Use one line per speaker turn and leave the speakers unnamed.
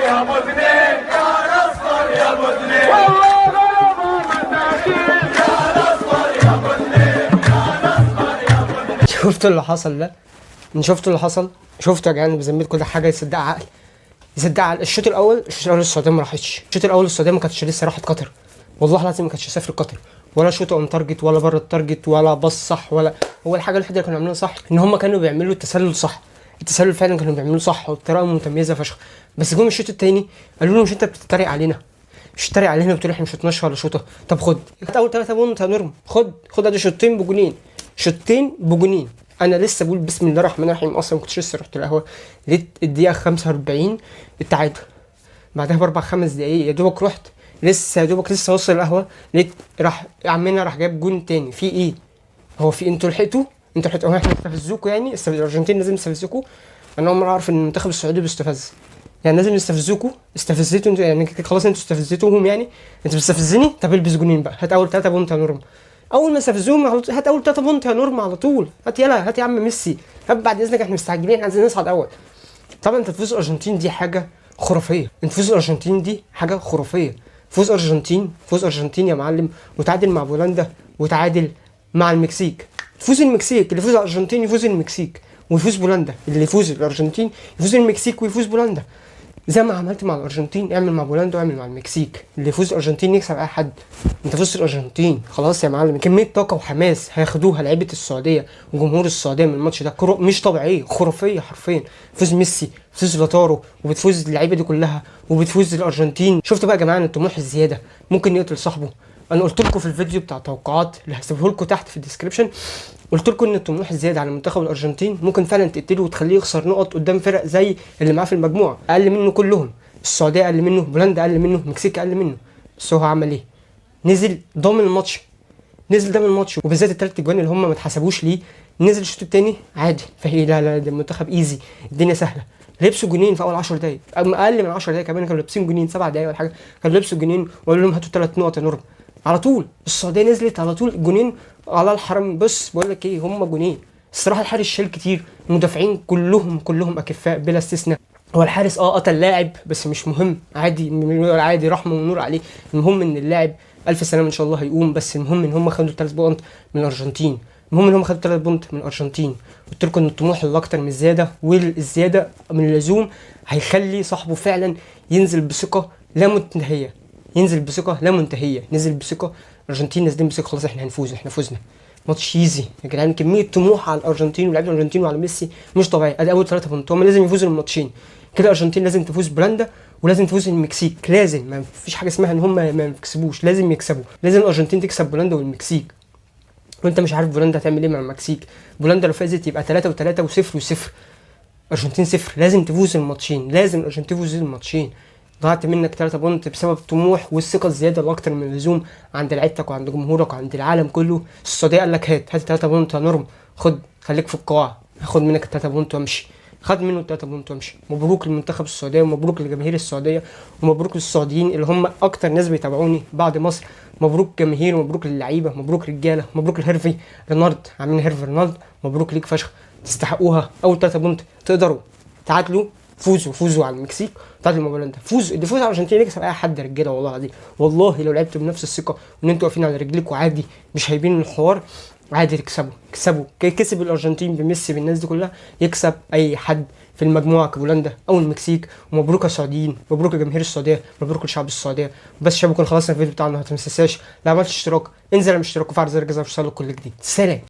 يا ابو اثنين، يا الاصفر يا ابو اثنين، والله غلبة مساكين، يا الاصفر يا ابو اثنين، يا الاصفر يا ابو اثنين.
شفتوا اللي حصل ده؟ شفتوا اللي حصل؟ شفتوا يا جدعان بذمتكم ده حاجه يصدقها عقل؟ يصدقها عقل. الشوط الاول السعوديه ما راحتش، الشوط الاول السعوديه ما كانتش لسه راحت قطر، والله العظيم ما كانتش سافر قطر، ولا شوط اون تارجت ولا بره التارجت ولا باص صح ولا. هو الحاجه الوحيده اللي كانوا عاملينها صح ان هم كانوا بيعملوا التسلل صح، التسلل فعلا كانوا بيعملوه صح وبطريقه متميزه فشخ. بس جم الشوط الثاني قالوا له مش انت بتتريق علينا، مش تتريق علينا بتقول احنا مش شطناش ولا شوطه. طب خد اول 3 بونت يا نورم، خد ادي شوطين بجونين، شوطين بجونين. انا لسه بقول بسم الله الرحمن الرحيم، اصلا ما كنتش لسه رحت القهوه، لقيت الدقيقه 45 التعادل، بعدها باربع 5 دقايق يا دوبك رحت يا دوبك لسه وصل القهوه، لقيت عمنا راح جايب جون تاني. في ايه؟ هو في انتوا لحقتوا؟ هو احنا نستفزوكوا يعني؟ الارجنتين لازم يستفزوكوا؟ انا اول مره اعرف ان المنتخب السعودي بيستفز، يعني لازم يستفزوكوا؟ استفزيتوا انتوا يعني؟ خلاص انتوا استفزيتوهم يعني؟ انت بتستفزني؟ طب البس جونين بقى، هات اول 3 بونت يا نورم، اول ما استفزوهم هات اول 3 بونت يا نورم على طول، هات يلا، هات يا عم ميسي، هات بعد اذنك احنا مستعجلين عايزين نصعد اول. طبعا انت تفوز الارجنتين دي حاجه خرافيه، انت فوز الارجنتين دي حاجه خرافيه، فوز ارجنتين يا معلم، وتعادل مع بولندا وتعادل مع المكسيك، تفوز المكسيك اللي يفوز الارجنتين يفوز المكسيك ويفوز بولندا، اللي يفوز الارجنتين يفوز المكسيك ويفوز بولندا. زي ما عملت مع الارجنتين اعمل مع بولندا واعمل مع المكسيك، اللي يفوز الارجنتين يكسب اي حد. انت فزت الارجنتين خلاص يا معلم. كميه طاقه وحماس هياخدوها لعيبه السعوديه وجمهور السعوديه من الماتش ده مش طبيعيه، خرافيه حرفيا. فوز ميسي، فوز لاتارو، وبتفوز اللعيبه دي كلها وبتفوز الارجنتين. شفتوا بقى يا جماعه ان الطموح الزياده ممكن يقتل صاحبه؟ انا قلت لكم في الفيديو بتاع توقعات اللي هسيبه لكم تحت في الديسكربشن، قلت لكم ان الطموح الزياده على منتخب الارجنتين ممكن فعلا تقتله وتخليه يخسر نقط قدام فرق زي اللي معاه في المجموعه، اقل منه كلهم، السعوديه اقل منه، بولندا اقل منه، المكسيك اقل منه. بس هو عمل ايه؟ نزل ضامن الماتش، وبالذات الثلاث اجوان اللي هم ما اتحسبوش ليه، نزل الشوط الثاني عادي. فهي لا ده المنتخب ايزي، الدنيا سهله. لبسوا جونين في اول 10 دقايق، اقل من 10 دقايق كمان كانوا لابسين جونين، 7 دقايق ولا حاجه كانوا لبسوا جونين وقالوا لهم هاتوا 3 نقط يا نورم. على طول السعوديه نزلت على طول جونين على الحرم. بص بقول لك ايه، هم جونين الصراحه. الحارس شال كتير، المدافعين كلهم اكفاء بلا استثناء. هو الحارس قتل لاعب بس مش مهم، عادي رحمه ونور عليه. المهم ان اللاعب الف سلامه ان شاء الله هيقوم، بس المهم ان هم خدوا 3 بونت من الارجنتين، قلت لكم ان الطموح الاكتر من الزياده، والزياده من اللزوم هيخلي صاحبه فعلا ينزل بثقه لا منتهيه، نزل بثقه. الارجنتين نازلين بثقه، خلاص احنا هنفوز، احنا فزنا ماتش ايزي يا جدعان. كميه طموح على الارجنتين ولاعيبه الارجنتين وعلى ميسي مش طبيعي. ادي اول 3 بونت، هم لازم يفوزوا الماتشين كده. الارجنتين لازم تفوز بولندا ولازم تفوز المكسيك، لازم، ما فيش حاجه اسمها ان هم ما يكسبوش، لازم يكسبوا، لازم الارجنتين تكسب بولندا والمكسيك. وانت مش عارف بولندا هتعمل ايه مع المكسيك. بولندا لو فازت يبقى 3 و3 و0 و0، ارجنتين 0. لازم تفوز الماتشين، لازم الارجنتين تفوز الماتشين. ضاعت منك 3 بونت بسبب الطموح والثقه الزياده الاكتر من اللزوم عند لعيبتك وعند جمهورك وعند العالم كله. السعوديه قال لك هات 3 بونت يا نورم، خد خليك في القاع، هاخد منك 3 بونت وامشي. خد منه 3 بونت وامشي. مبروك للمنتخب السعوديه، ومبروك لجماهير السعوديه، ومبروك للسعوديين اللي هم اكتر ناس بيتابعوني بعد مصر. مبروك جماهير، ومبروك للعيبه، مبروك رجاله، مبروك لهيرفي رونالد، عاملين هيرفي رونالد، مبروك ليك فشخ، تستحقوها. اول 3 بونت تقدروا تعادلوا، فوزوا على المكسيك، تعادلوا مع بولندا، اللي فوز على الارجنتين يكسب اي حد يا رجاله. والله العظيم، والله لو لعبتوا بنفس الثقه وان انتوا واقفين على رجليكم عادي مش هيبين الحوار، عادي تكسبوا. كسب الارجنتين بميسي بالناس دي كلها، يكسب اي حد في المجموعه كبولندا او المكسيك. ومبروك يا سعوديين، مبروك يا جماهير السعوديه، مبروك لشعب السعوديه. بس شباب، كنا خلصنا الفيديو بتاعنا، ما تنساش لو عملت اشتراك انزل الاشتراك وفعل زر الجرس عشان يوصلك كل جديد. سلام.